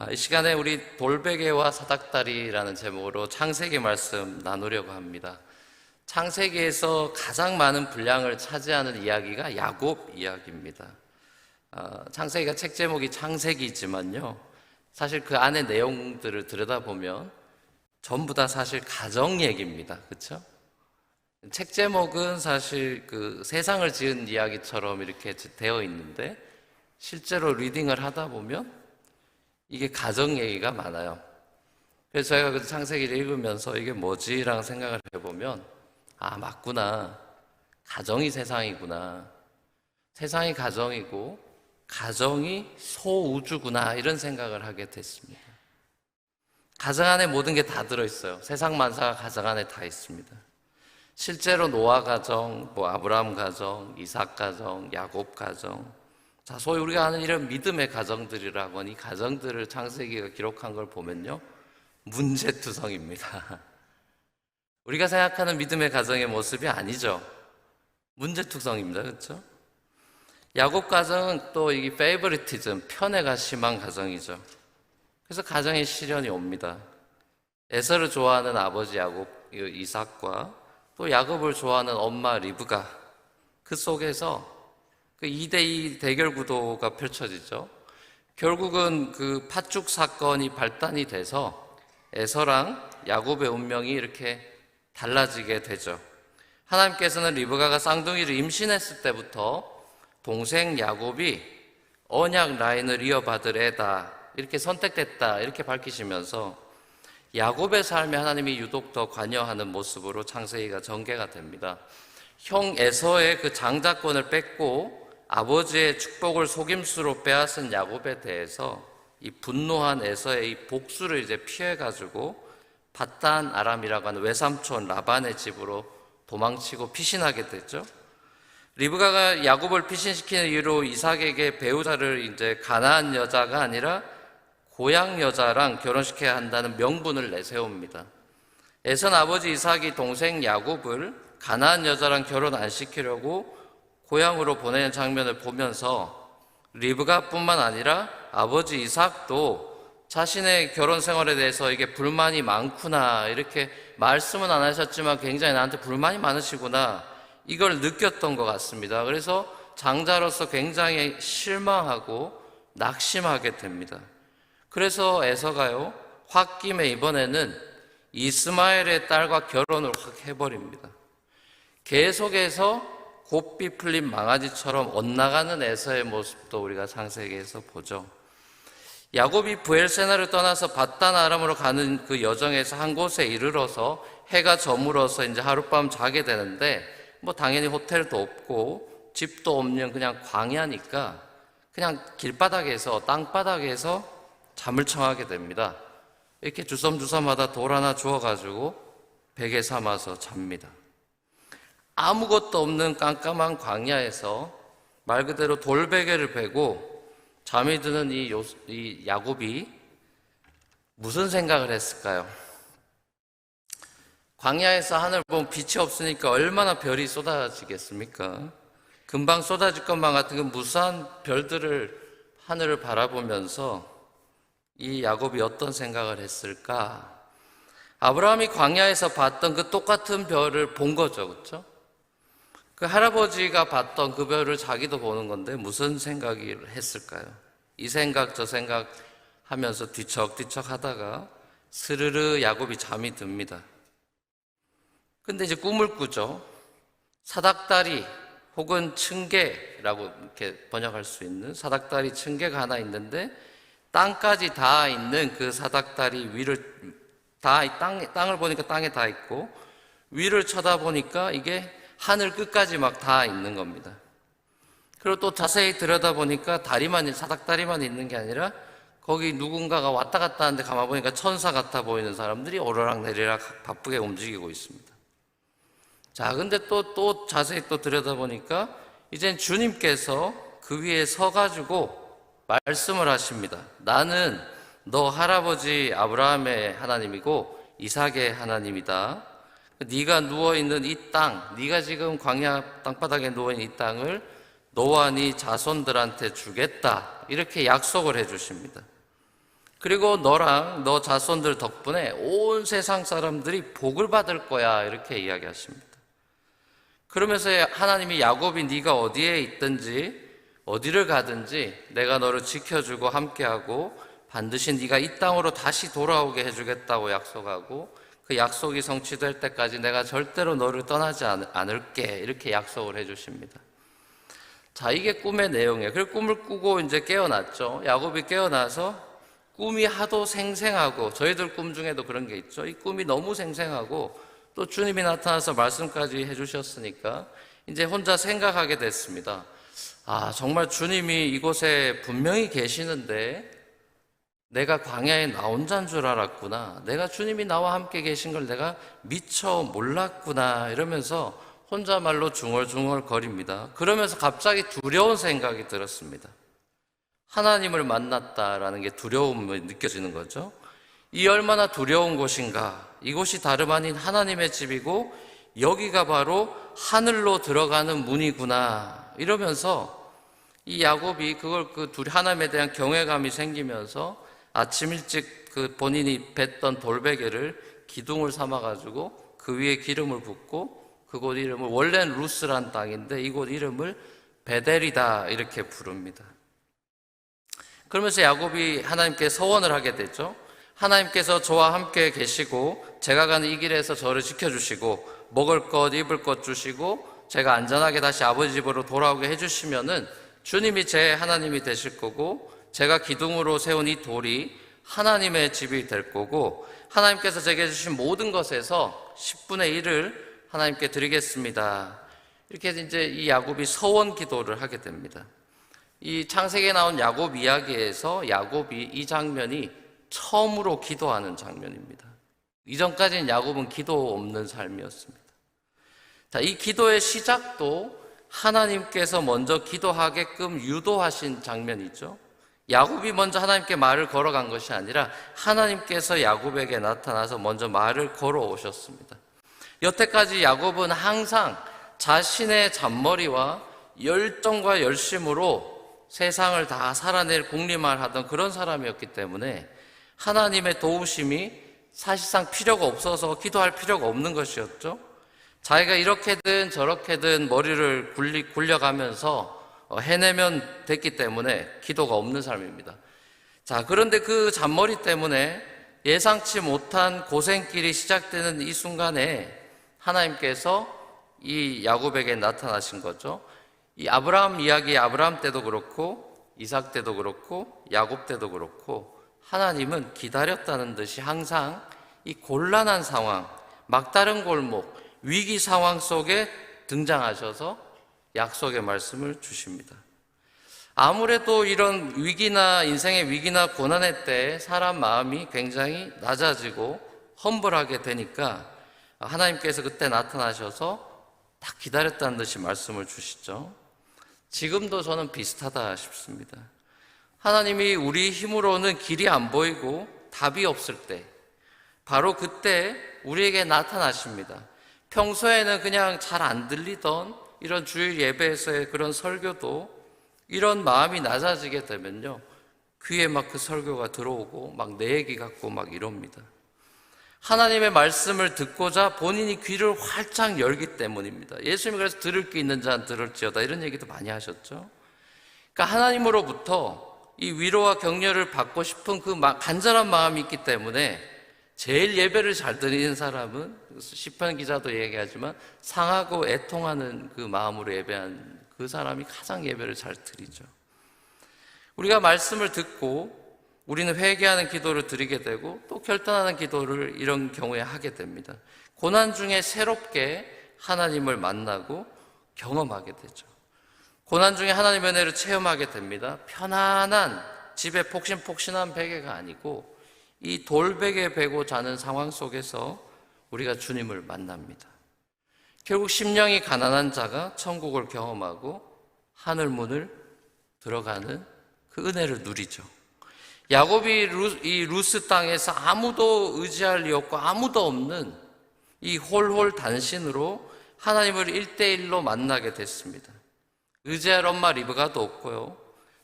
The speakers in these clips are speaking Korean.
이 시간에 우리 돌베개와 사닥다리라는 제목으로 창세기 말씀 나누려고 합니다. 창세기에서 가장 많은 분량을 차지하는 이야기가 야곱 이야기입니다. 창세기가 책 제목이 창세기지만요, 사실 그 안에 내용들을 들여다보면 전부 다 사실 가정 얘기입니다. 그렇죠? 책 제목은 사실 그 세상을 지은 이야기처럼 이렇게 되어 있는데 실제로 리딩을 하다 보면 이게 가정 얘기가 많아요. 그래서 제가 그 창세기를 읽으면서 이게 뭐지? 라는 생각을 해보면 맞구나. 가정이 세상이구나. 세상이 가정이고 가정이 소우주구나. 이런 생각을 하게 됐습니다. 가정 안에 모든 게 다 들어있어요. 세상 만사가 가정 안에 다 있습니다. 실제로 노아 가정, 아브라함 가정, 이삭 가정, 야곱 가정, 소위 우리가 아는 이런 믿음의 가정들이라고 하니 이 가정들을 창세기가 기록한 걸 보면요, 문제투성입니다. 우리가 생각하는 믿음의 가정의 모습이 아니죠. 문제투성입니다. 그렇죠? 야곱 가정은 또 이 페이버리티즘, 편애가 심한 가정이죠. 그래서 가정에 시련이 옵니다. 에서를 좋아하는 아버지 야곱, 이삭과 또 야곱을 좋아하는 엄마 리브가, 그 속에서 그 2대2 대결 구도가 펼쳐지죠. 결국은 그 팥죽 사건이 발단이 돼서 에서랑 야곱의 운명이 이렇게 달라지게 되죠. 하나님께서는 리브가가 쌍둥이를 임신했을 때부터 동생 야곱이 언약 라인을 이어받을 애다, 이렇게 선택됐다, 이렇게 밝히시면서 야곱의 삶에 하나님이 유독 더 관여하는 모습으로 창세기가 전개가 됩니다. 형 에서의 그 장자권을 뺏고 아버지의 축복을 속임수로 빼앗은 야곱에 대해서 이 분노한 에서의 이 복수를 이제 피해가지고 밧단 아람이라고 하는 외삼촌 라반의 집으로 도망치고 피신하게 됐죠. 리브가가 야곱을 피신시키는 이유로 이삭에게 배우자를 이제 가나안 여자가 아니라 고향 여자랑 결혼시켜야 한다는 명분을 내세웁니다. 에서는 아버지 이삭이 동생 야곱을 가나안 여자랑 결혼 안 시키려고 고향으로 보내는 장면을 보면서 리브가뿐만 아니라 아버지 이삭도 자신의 결혼 생활에 대해서 이게 불만이 많구나, 이렇게 말씀은 안 하셨지만 굉장히 나한테 불만이 많으시구나, 이걸 느꼈던 것 같습니다. 그래서 장자로서 굉장히 실망하고 낙심하게 됩니다. 그래서 에서가요, 홧김에 이번에는 이스마엘의 딸과 결혼을 확 해버립니다. 계속해서 곱비 풀린 망아지처럼 엇나가는 에서의 모습도 우리가 창세기에서 보죠. 야곱이 브엘세나를 떠나서 밧단 아람으로 가는 그 여정에서 한 곳에 이르러서 해가 저물어서 이제 하룻밤 자게 되는데, 당연히 호텔도 없고 집도 없는 그냥 광야니까 그냥 길바닥에서, 땅바닥에서 잠을 청하게 됩니다. 이렇게 주섬주섬하다 돌 하나 주워가지고 베개 삼아서 잡니다. 아무것도 없는 깜깜한 광야에서 말 그대로 돌베개를 베고 잠이 드는 이 야곱이 무슨 생각을 했을까요? 광야에서 하늘 보면 빛이 없으니까 얼마나 별이 쏟아지겠습니까? 금방 쏟아질 것만 같은 그 무수한 별들을, 하늘을 바라보면서 이 야곱이 어떤 생각을 했을까? 아브라함이 광야에서 봤던 그 똑같은 별을 본 거죠. 그렇죠? 그 할아버지가 봤던 그 별을 자기도 보는 건데 무슨 생각을 했을까요? 이 생각 저 생각 하면서 뒤척뒤척 하다가 스르르 야곱이 잠이 듭니다. 근데 이제 꿈을 꾸죠. 사닥다리 혹은 층계라고 이렇게 번역할 수 있는 사닥다리 층계가 하나 있는데, 땅까지 닿아 있는 그 사닥다리 위를 땅을 보니까 땅에 닿아 있고, 위를 쳐다보니까 이게 하늘 끝까지 막 닿아 있는 겁니다. 그리고 또 자세히 들여다보니까 사닥다리만 있는 게 아니라 거기 누군가가 왔다 갔다 하는데 가만 보니까 천사 같아 보이는 사람들이 오르락 내리락 바쁘게 움직이고 있습니다. 자, 근데 또 자세히 또 들여다보니까 이젠 주님께서 그 위에 서가지고 말씀을 하십니다. 나는 너 할아버지 아브라함의 하나님이고 이삭의 하나님이다. 네가 누워있는 이 땅, 네가 지금 광야 땅바닥에 누워있는 이 땅을 너와 네 자손들한테 주겠다, 이렇게 약속을 해주십니다. 그리고 너랑 너 자손들 덕분에 온 세상 사람들이 복을 받을 거야. 이렇게 이야기하십니다. 그러면서 하나님이 야곱이 네가 어디에 있든지 어디를 가든지 내가 너를 지켜주고 함께하고 반드시 네가 이 땅으로 다시 돌아오게 해주겠다고 약속하고 그 약속이 성취될 때까지 내가 절대로 너를 떠나지 않을게. 이렇게 약속을 해주십니다. 자, 이게 꿈의 내용이에요. 그리고 꿈을 꾸고 이제 깨어났죠. 야곱이 깨어나서 꿈이 하도 생생하고, 저희들 꿈 중에도 그런 게 있죠. 이 꿈이 너무 생생하고 또 주님이 나타나서 말씀까지 해주셨으니까 이제 혼자 생각하게 됐습니다. 아, 정말 주님이 이곳에 분명히 계시는데 내가 광야에 나 혼자인 줄 알았구나. 내가 주님이 나와 함께 계신 걸 내가 미처 몰랐구나. 이러면서 혼자말로 중얼중얼 거립니다. 그러면서 갑자기 두려운 생각이 들었습니다. 하나님을 만났다라는 게 두려움이 느껴지는 거죠. 이 얼마나 두려운 곳인가. 이곳이 다름 아닌 하나님의 집이고 여기가 바로 하늘로 들어가는 문이구나. 이러면서 이 야곱이 그걸 하나님에 대한 경외감이 생기면서 아침 일찍 그 본인이 뱄던 돌베개를 기둥을 삼아가지고 그 위에 기름을 붓고 그곳 이름을, 원래는 루스란 땅인데 이곳 이름을 베델이다 이렇게 부릅니다. 그러면서 야곱이 하나님께 서원을 하게 되죠. 하나님께서 저와 함께 계시고 제가 가는 이 길에서 저를 지켜주시고 먹을 것 입을 것 주시고 제가 안전하게 다시 아버지 집으로 돌아오게 해주시면은 주님이 제 하나님이 되실 거고 제가 기둥으로 세운 이 돌이 하나님의 집이 될 거고 하나님께서 제게 주신 모든 것에서 10분의 1을 하나님께 드리겠습니다. 이렇게 이제 이 야곱이 서원 기도를 하게 됩니다. 이 창세기에 나온 야곱 이야기에서 야곱이 이 장면이 처음으로 기도하는 장면입니다. 이전까지는 야곱은 기도 없는 삶이었습니다. 자, 이 기도의 시작도 하나님께서 먼저 기도하게끔 유도하신 장면이죠. 야곱이 먼저 하나님께 말을 걸어간 것이 아니라 하나님께서 야곱에게 나타나서 먼저 말을 걸어오셨습니다. 여태까지 야곱은 항상 자신의 잔머리와 열정과 열심으로 세상을 다 살아낼 공리말하던 그런 사람이었기 때문에 하나님의 도우심이 사실상 필요가 없어서 기도할 필요가 없는 것이었죠. 자기가 이렇게든 저렇게든 머리를 굴려가면서 해내면 됐기 때문에 기도가 없는 삶입니다. 자, 그런데 그 잔머리 때문에 예상치 못한 고생길이 시작되는 이 순간에 하나님께서 이 야곱에게 나타나신 거죠. 이 아브라함 이야기, 아브라함 때도 그렇고 이삭 때도 그렇고 야곱 때도 그렇고 하나님은 기다렸다는 듯이 항상 이 곤란한 상황, 막다른 골목, 위기 상황 속에 등장하셔서 약속의 말씀을 주십니다. 아무래도 이런 위기나 인생의 위기나 고난의 때에 사람 마음이 굉장히 낮아지고 험불하게 되니까 하나님께서 그때 나타나셔서 딱 기다렸다는 듯이 말씀을 주시죠. 지금도 저는 비슷하다 싶습니다. 하나님이 우리 힘으로는 길이 안 보이고 답이 없을 때 바로 그때 우리에게 나타나십니다. 평소에는 그냥 잘 안 들리던 이런 주일 예배에서의 그런 설교도 이런 마음이 낮아지게 되면요 귀에 막 그 설교가 들어오고 막 내 얘기 같고 막 이럽니다. 하나님의 말씀을 듣고자 본인이 귀를 활짝 열기 때문입니다. 예수님이 그래서 들을 게 있는 자는 들을지어다 이런 얘기도 많이 하셨죠. 그러니까 하나님으로부터 이 위로와 격려를 받고 싶은 그 간절한 마음이 있기 때문에 제일 예배를 잘 드리는 사람은 시편 기자도 얘기하지만 상하고 애통하는 그 마음으로 예배한 그 사람이 가장 예배를 잘 드리죠. 우리가 말씀을 듣고 우리는 회개하는 기도를 드리게 되고 또 결단하는 기도를 이런 경우에 하게 됩니다. 고난 중에 새롭게 하나님을 만나고 경험하게 되죠. 고난 중에 하나님의 은혜를 체험하게 됩니다. 편안한 집에 폭신폭신한 베개가 아니고 이 돌베개 베고 자는 상황 속에서 우리가 주님을 만납니다. 결국 심령이 가난한 자가 천국을 경험하고 하늘문을 들어가는 그 은혜를 누리죠. 야곱이 이 루스 땅에서 아무도 의지할 리 없고 아무도 없는 이 홀홀 단신으로 하나님을 1대1로 만나게 됐습니다. 의지할 엄마 리브가도 없고요.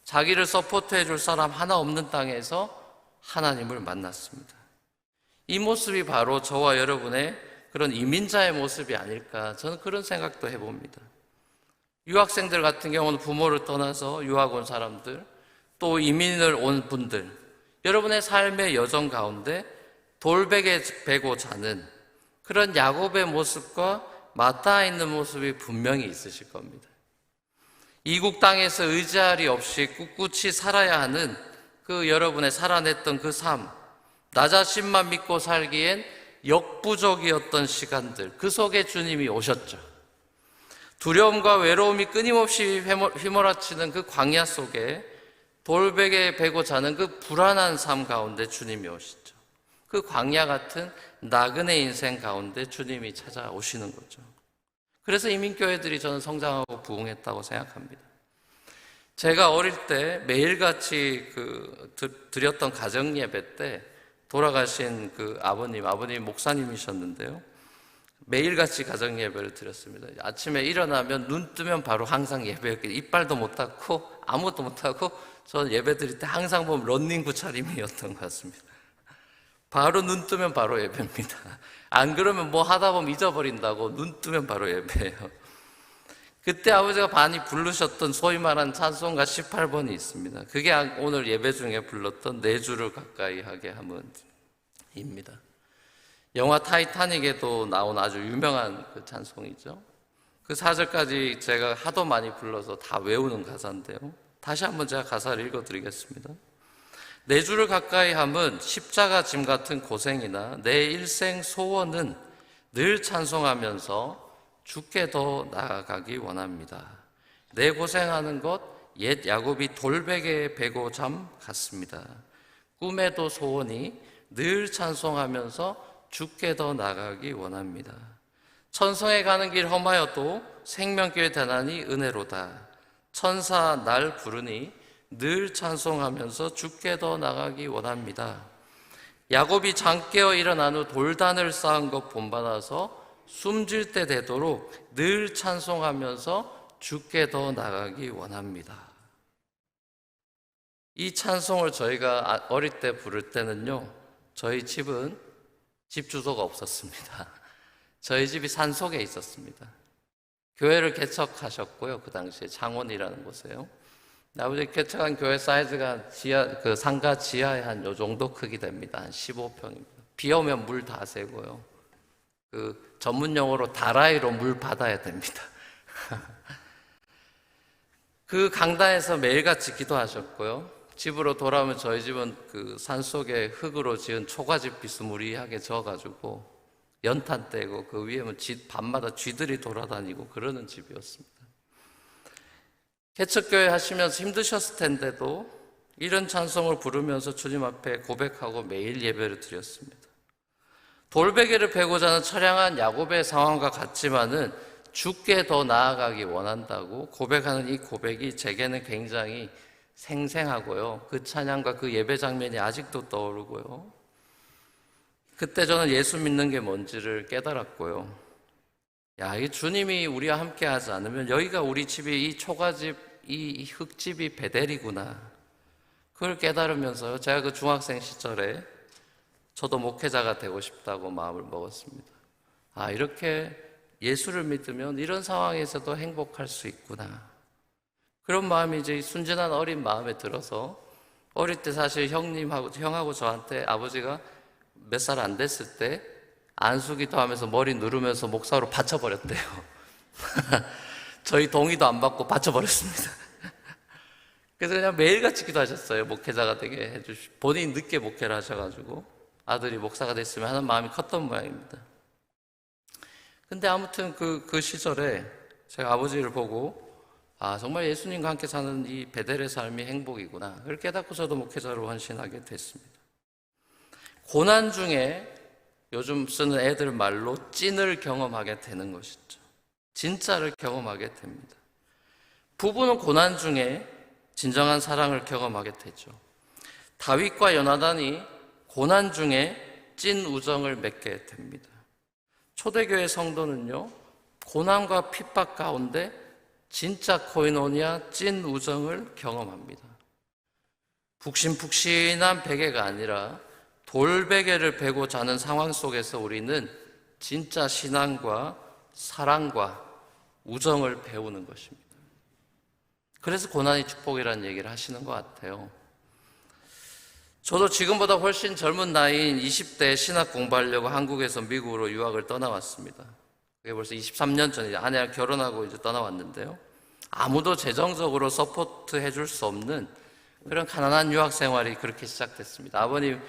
자기를 서포트해 줄 사람 하나 없는 땅에서 하나님을 만났습니다. 이 모습이 바로 저와 여러분의 그런 이민자의 모습이 아닐까, 저는 그런 생각도 해봅니다. 유학생들 같은 경우는 부모를 떠나서 유학 온 사람들, 또 이민을 온 분들, 여러분의 삶의 여정 가운데 돌베개 베고 자는 그런 야곱의 모습과 맞닿아 있는 모습이 분명히 있으실 겁니다. 이국 땅에서 의지할 리 없이 꿋꿋이 살아야 하는 그 여러분의 살아냈던 그 삶, 나 자신만 믿고 살기엔 역부족이었던 시간들, 그 속에 주님이 오셨죠. 두려움과 외로움이 끊임없이 휘몰아치는 그 광야 속에 돌베개 베고 자는 그 불안한 삶 가운데 주님이 오시죠. 그 광야 같은 나그네 인생 가운데 주님이 찾아오시는 거죠. 그래서 이민교회들이 저는 성장하고 부흥했다고 생각합니다. 제가 어릴 때 매일같이 드렸던 가정예배 때 돌아가신 그 아버님 목사님이셨는데요. 매일같이 가정예배를 드렸습니다. 아침에 일어나면 눈 뜨면 바로 항상 예배였기, 이빨도 못 닦고 아무것도 못 하고 저는 예배 드릴 때 항상 보면 런닝구 차림이었던 것 같습니다. 바로 눈 뜨면 바로 예배입니다. 안 그러면 뭐 하다 보면 잊어버린다고 눈 뜨면 바로 예배예요. 그때 아버지가 많이 부르셨던 소위 말하는 찬송가 18번이 있습니다. 그게 오늘 예배 중에 불렀던 내 주를 가까이 하게 함은입니다. 영화 타이타닉에도 나온 아주 유명한 그 찬송이죠. 그 4절까지 제가 하도 많이 불러서 다 외우는 가사인데요. 다시 한번 제가 가사를 읽어드리겠습니다. 내 주를 가까이 함은 십자가 짐 같은 고생이나 내 일생 소원은 늘 찬송하면서 주께 더 나아가기 원합니다. 내 고생하는 것 옛 야곱이 돌베개에 베고 잠 같습니다. 꿈에도 소원이 늘 찬송하면서 주께 더 나아가기 원합니다. 천성에 가는 길 험하여도 생명길 대나니 은혜로다. 천사 날 부르니 늘 찬송하면서 주께 더 나아가기 원합니다. 야곱이 잠 깨어 일어난 후 돌단을 쌓은 것 본받아서 숨질 때 되도록 늘 찬송하면서 주께 더 나아가기 원합니다. 이 찬송을 저희가 어릴 때 부를 때는요, 저희 집은 집 주소가 없었습니다. 저희 집이 산속에 있었습니다. 교회를 개척하셨고요, 그 당시에 창원이라는 곳에요. 아버지 개척한 교회 사이즈가 상가 지하에 한 요 정도 크기 됩니다. 한 15평입니다. 비 오면 물 다 새고요. 그 전문 용어로 다라이로 물 받아야 됩니다. 그 강단에서 매일같이 기도하셨고요. 집으로 돌아오면 저희 집은 그 산속에 흙으로 지은 초가집 비스무리하게 져가지고 연탄 떼고 그 위에는 밤마다 쥐들이 돌아다니고 그러는 집이었습니다. 개척교회 하시면서 힘드셨을 텐데도 이런 찬송을 부르면서 주님 앞에 고백하고 매일 예배를 드렸습니다. 돌베개를 베고 자는 처량한 야곱의 상황과 같지만은 주께 더 나아가기 원한다고 고백하는 이 고백이 제게는 굉장히 생생하고요. 그 찬양과 그 예배 장면이 아직도 떠오르고요. 그때 저는 예수 믿는 게 뭔지를 깨달았고요. 이 주님이 우리와 함께 하지 않으면 여기가 우리 집이 이 초가집, 이 흙집이 베델이구나. 그걸 깨달으면서요. 제가 그 중학생 시절에 저도 목회자가 되고 싶다고 마음을 먹었습니다. 이렇게 예수를 믿으면 이런 상황에서도 행복할 수 있구나. 그런 마음이 이제 순진한 어린 마음에 들어서 어릴 때 사실 형하고 저한테 아버지가 몇 살 안 됐을 때 안수기도 하면서 머리 누르면서 목사로 바쳐버렸대요. 저희 동의도 안 받고 바쳐버렸습니다. 그래서 그냥 매일같이 기도하셨어요. 목회자가 되게 해주시고 본인이 늦게 목회를 하셔가지고 아들이 목사가 됐으면 하는 마음이 컸던 모양입니다. 근데 아무튼 그 시절에 제가 아버지를 보고 정말 예수님과 함께 사는 이 베델의 삶이 행복이구나. 그걸 깨닫고 저도 목회자로 헌신하게 됐습니다. 고난 중에 요즘 쓰는 애들 말로 찐을 경험하게 되는 것이죠. 진짜를 경험하게 됩니다. 부부는 고난 중에 진정한 사랑을 경험하게 되죠. 다윗과 요나단이 고난 중에 찐 우정을 맺게 됩니다. 초대교회 성도는요, 고난과 핍박 가운데 진짜 코이노니아 찐 우정을 경험합니다. 푹신푹신한 베개가 아니라 돌베개를 베고 자는 상황 속에서 우리는 진짜 신앙과 사랑과 우정을 배우는 것입니다. 그래서 고난이 축복이라는 얘기를 하시는 것 같아요. 저도 지금보다 훨씬 젊은 나이인 20대에 신학 공부하려고 한국에서 미국으로 유학을 떠나왔습니다. 그게 벌써 23년 전이죠. 아내랑 결혼하고 이제 떠나왔는데요. 아무도 재정적으로 서포트 해줄 수 없는 그런 가난한 유학 생활이 그렇게 시작됐습니다. 아버님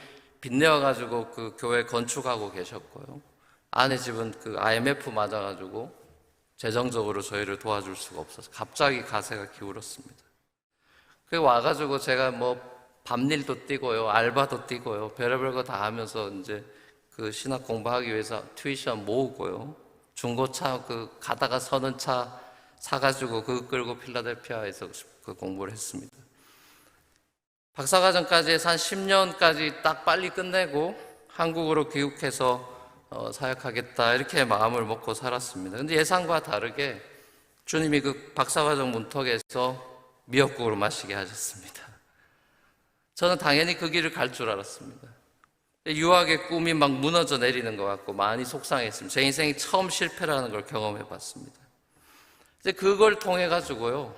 빚내어가지고 그 교회 건축하고 계셨고요. 아내 집은 그 IMF 맞아가지고 재정적으로 저희를 도와줄 수가 없어서 갑자기 가세가 기울었습니다. 그게 와가지고 제가 뭐 밤일도 뛰고요, 알바도 뛰고요, 별의별 거 다 하면서 이제 그 신학 공부하기 위해서 튜이션 모으고요. 중고차 그 가다가 서는 차 사가지고 그거 끌고 필라델피아에서 그 공부를 했습니다. 박사과정까지 해서 한 10년까지 딱 빨리 끝내고 한국으로 귀국해서 사역하겠다 이렇게 마음을 먹고 살았습니다. 근데 예상과 다르게 주님이 그 박사과정 문턱에서 미역국으로 마시게 하셨습니다. 저는 당연히 그 길을 갈 줄 알았습니다. 유학의 꿈이 막 무너져 내리는 것 같고 많이 속상했습니다. 제 인생이 처음 실패라는 걸 경험해 봤습니다. 이제 그걸 통해 가지고요,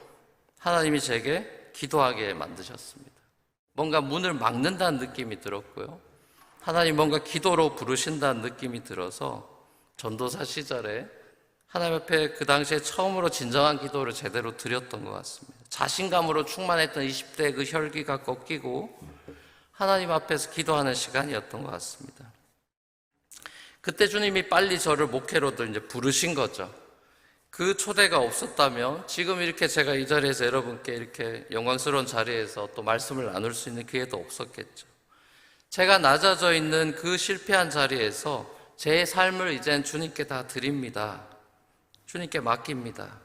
하나님이 제게 기도하게 만드셨습니다. 뭔가 문을 막는다는 느낌이 들었고요. 하나님 뭔가 기도로 부르신다는 느낌이 들어서 전도사 시절에 하나님 앞에 그 당시에 처음으로 진정한 기도를 제대로 드렸던 것 같습니다. 자신감으로 충만했던 20대의 그 혈기가 꺾이고 하나님 앞에서 기도하는 시간이었던 것 같습니다. 그때 주님이 빨리 저를 목회로도 이제 부르신 거죠. 그 초대가 없었다면 지금 이렇게 제가 이 자리에서 여러분께 이렇게 영광스러운 자리에서 또 말씀을 나눌 수 있는 기회도 없었겠죠. 제가 낮아져 있는 그 실패한 자리에서 제 삶을 이젠 주님께 다 드립니다. 주님께 맡깁니다.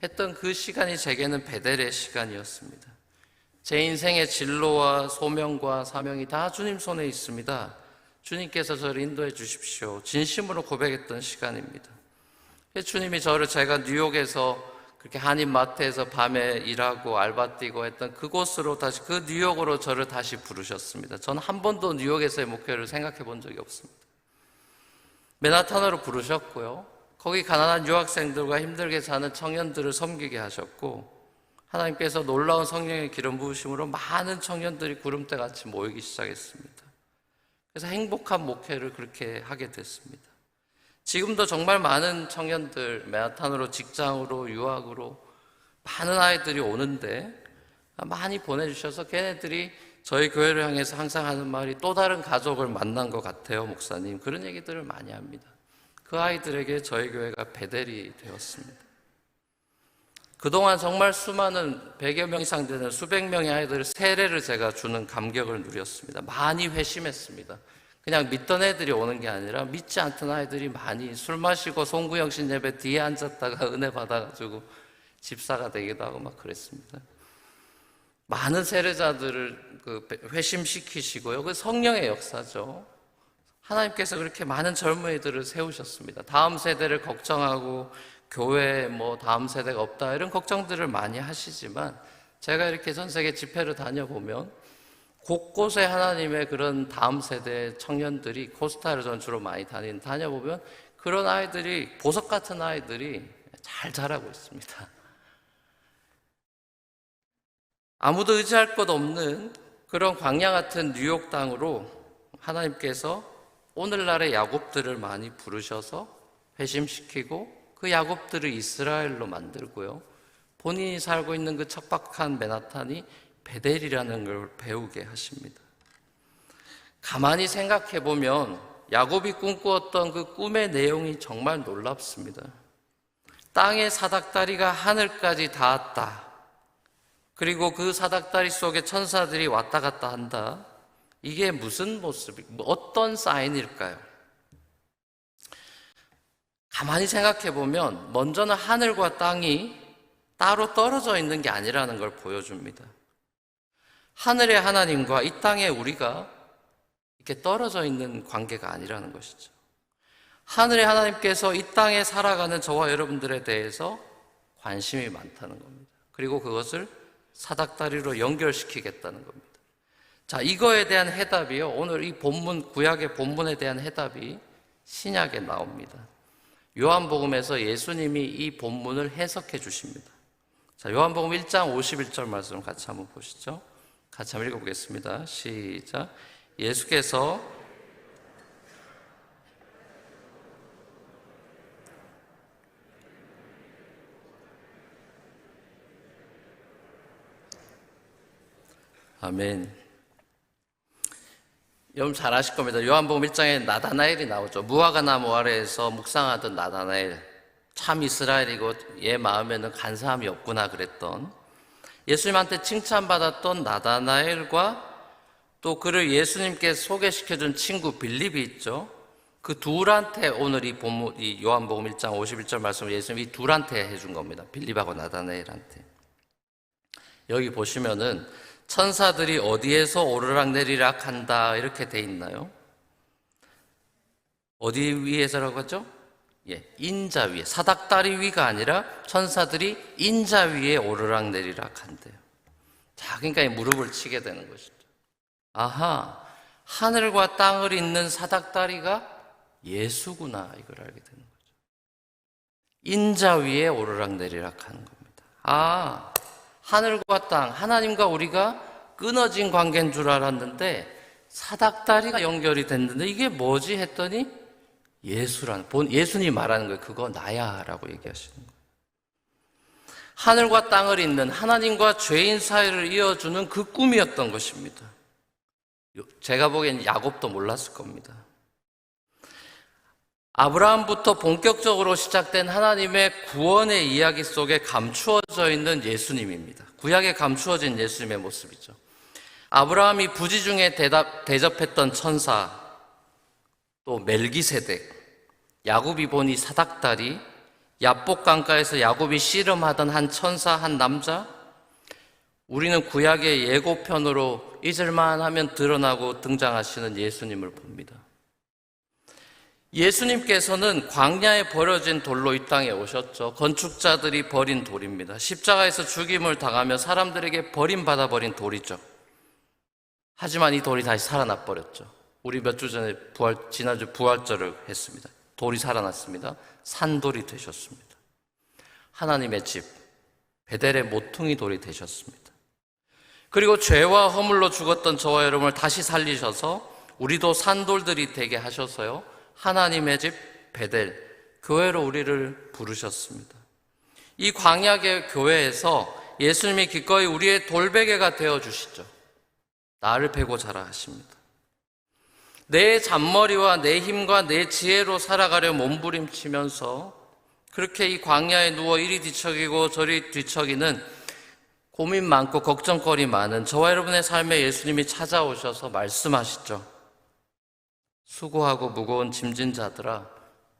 했던 그 시간이 제게는 베델의 시간이었습니다. 제 인생의 진로와 소명과 사명이 다 주님 손에 있습니다. 주님께서 저를 인도해 주십시오. 진심으로 고백했던 시간입니다. 주님이 저를 제가 뉴욕에서 그렇게 한인마트에서 밤에 일하고 알바 뛰고 했던 그곳으로 다시 그 뉴욕으로 저를 다시 부르셨습니다. 저는 한 번도 뉴욕에서의 목회를 생각해 본 적이 없습니다. 맨하탄으로 부르셨고요. 거기 가난한 유학생들과 힘들게 사는 청년들을 섬기게 하셨고 하나님께서 놀라운 성령의 기름 부으심으로 많은 청년들이 구름대같이 모이기 시작했습니다. 그래서 행복한 목회를 그렇게 하게 됐습니다. 지금도 정말 많은 청년들 맨하탄으로 직장으로 유학으로 많은 아이들이 오는데 많이 보내주셔서 걔네들이 저희 교회를 향해서 항상 하는 말이 또 다른 가족을 만난 것 같아요, 목사님. 그런 얘기들을 많이 합니다. 그 아이들에게 저희 교회가 베델이 되었습니다. 그동안 정말 수많은 100여 명 이상 되는 수백 명의 아이들의 세례를 제가 주는 감격을 누렸습니다. 많이 회심했습니다. 그냥 믿던 애들이 오는 게 아니라 믿지 않던 아이들이 많이 술 마시고 송구영신 예배 뒤에 앉았다가 은혜 받아가지고 집사가 되기도 하고 막 그랬습니다. 많은 세례자들을 회심시키시고요. 그 성령의 역사죠. 하나님께서 그렇게 많은 젊은이들을 세우셨습니다. 다음 세대를 걱정하고 교회에 뭐 다음 세대가 없다 이런 걱정들을 많이 하시지만 제가 이렇게 전 세계 집회를 다녀보면 곳곳에 하나님의 그런 다음 세대 청년들이 코스타를 전 주로 많이 다녀보면 그런 아이들이 보석 같은 아이들이 잘 자라고 있습니다. 아무도 의지할 것 없는 그런 광야 같은 뉴욕 땅으로 하나님께서 오늘날의 야곱들을 많이 부르셔서 회심시키고 그 야곱들을 이스라엘로 만들고요. 본인이 살고 있는 그 척박한 맨하탄이 베델이라는 걸 배우게 하십니다. 가만히 생각해 보면 야곱이 꿈꾸었던 그 꿈의 내용이 정말 놀랍습니다. 땅의 사닥다리가 하늘까지 닿았다. 그리고 그 사닥다리 속에 천사들이 왔다 갔다 한다. 이게 무슨 어떤 사인일까요? 가만히 생각해 보면 먼저는 하늘과 땅이 따로 떨어져 있는 게 아니라는 걸 보여줍니다. 하늘의 하나님과 이 땅에 우리가 이렇게 떨어져 있는 관계가 아니라는 것이죠. 하늘의 하나님께서 이 땅에 살아가는 저와 여러분들에 대해서 관심이 많다는 겁니다. 그리고 그것을 사닥다리로 연결시키겠다는 겁니다. 자, 이거에 대한 해답이요. 오늘 이 본문, 구약의 본문에 대한 해답이 신약에 나옵니다. 요한복음에서 예수님이 이 본문을 해석해 주십니다. 자, 요한복음 1장 51절 말씀 같이 한번 보시죠. 같이 한번 읽어보겠습니다. 시작. 예수께서 아멘. 여러분 잘 아실 겁니다. 요한복음 1장에 나다나엘이 나오죠. 무화과 나무 아래에서 묵상하던 나다나엘. 참 이스라엘이고 얘 마음에는 간사함이 없구나 그랬던, 예수님한테 칭찬받았던 나다나엘과 또 그를 예수님께 소개시켜준 친구 빌립이 있죠. 그 둘한테 오늘 이 요한복음 1장 51절 말씀을 예수님이 이 둘한테 해준 겁니다. 빌립하고 나다나엘한테. 여기 보시면은 천사들이 어디에서 오르락내리락 한다 이렇게 돼 있나요? 어디 위에서라고 하죠? 예, 인자 위에, 사닥다리 위가 아니라 천사들이 인자 위에 오르락내리락 한대요. 자, 그러니까 이 무릎을 치게 되는 것이죠. 아하, 하늘과 땅을 잇는 사닥다리가 예수구나, 이걸 알게 되는 거죠. 인자 위에 오르락내리락 하는 겁니다. 아, 하늘과 땅, 하나님과 우리가 끊어진 관계인 줄 알았는데 사닥다리가 연결이 됐는데 이게 뭐지 했더니 예수님 말하는 거예요. 그거 나야 라고 얘기하시는 거예요. 하늘과 땅을 잇는, 하나님과 죄인 사이를 이어주는 그 꿈이었던 것입니다. 제가 보기엔 야곱도 몰랐을 겁니다. 아브라함부터 본격적으로 시작된 하나님의 구원의 이야기 속에 감추어져 있는 예수님입니다. 구약에 감추어진 예수님의 모습이죠. 아브라함이 부지 중에 대접했던 천사, 또 멜기세덱, 야곱이 보니 사닥다리, 야복 강가에서 야곱이 씨름하던 한 천사, 한 남자, 우리는 구약의 예고편으로 잊을만 하면 드러나고 등장하시는 예수님을 봅니다. 예수님께서는 광야에 버려진 돌로 이 땅에 오셨죠. 건축자들이 버린 돌입니다. 십자가에서 죽임을 당하며 사람들에게 버림받아버린 돌이죠. 하지만 이 돌이 다시 살아나 버렸죠. 우리 몇 주 전에 지난주 부활절을 했습니다. 돌이 살아났습니다. 산돌이 되셨습니다. 하나님의 집, 베델의 모퉁이 돌이 되셨습니다. 그리고 죄와 허물로 죽었던 저와 여러분을 다시 살리셔서 우리도 산돌들이 되게 하셔서요, 하나님의 집 베델, 교회로 우리를 부르셨습니다. 이 광야의 교회에서 예수님이 기꺼이 우리의 돌베개가 되어주시죠. 나를 베고 자라 하십니다. 내 잔머리와 내 힘과 내 지혜로 살아가려 몸부림치면서 그렇게 이 광야에 누워 이리 뒤척이고 저리 뒤척이는 고민 많고 걱정거리 많은 저와 여러분의 삶에 예수님이 찾아오셔서 말씀하시죠. 수고하고 무거운 짐진 자들아,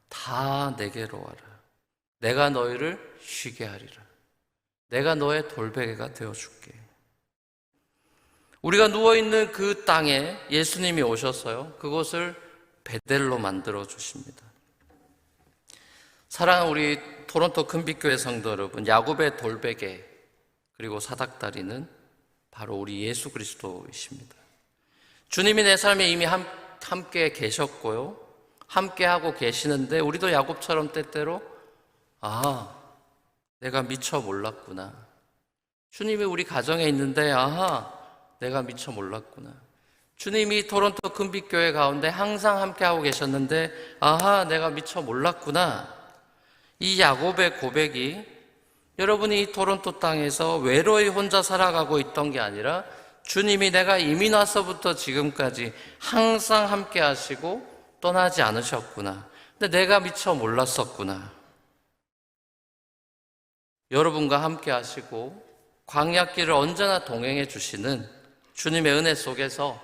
다 내게로 와라. 내가 너희를 쉬게 하리라. 내가 너의 돌베개가 되어줄게. 우리가 누워있는 그 땅에 예수님이 오셔서요, 그곳을 베델로 만들어 주십니다. 사랑하는 우리 토론토 큰빛교회 성도 여러분, 야곱의 돌베개 그리고 사닥다리는 바로 우리 예수 그리스도이십니다. 주님이 내 삶에 이미 함께 계셨고요, 함께 하고 계시는데 우리도 야곱처럼 때때로 내가 미처 몰랐구나. 주님이 우리 가정에 있는데 내가 미처 몰랐구나. 주님이 토론토 큰빛교회 가운데 항상 함께 하고 계셨는데 내가 미처 몰랐구나. 이 야곱의 고백이 여러분이 이 토론토 땅에서 외로이 혼자 살아가고 있던 게 아니라 주님이 내가 이민 와서부터 지금까지 항상 함께 하시고 떠나지 않으셨구나. 근데 내가 미처 몰랐었구나. 여러분과 함께 하시고 광야길을 언제나 동행해 주시는 주님의 은혜 속에서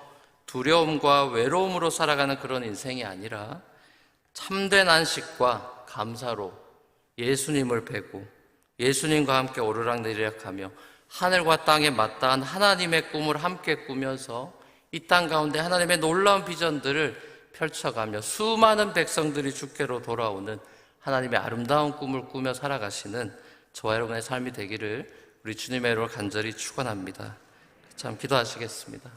두려움과 외로움으로 살아가는 그런 인생이 아니라 참된 안식과 감사로 예수님을 뵈고 예수님과 함께 오르락내리락하며 하늘과 땅에 맞닿은 하나님의 꿈을 함께 꾸면서 이 땅 가운데 하나님의 놀라운 비전들을 펼쳐가며 수많은 백성들이 주께로 돌아오는 하나님의 아름다운 꿈을 꾸며 살아가시는 저와 여러분의 삶이 되기를 우리 주님의 이름으로 간절히 축원합니다. 참 기도하시겠습니다.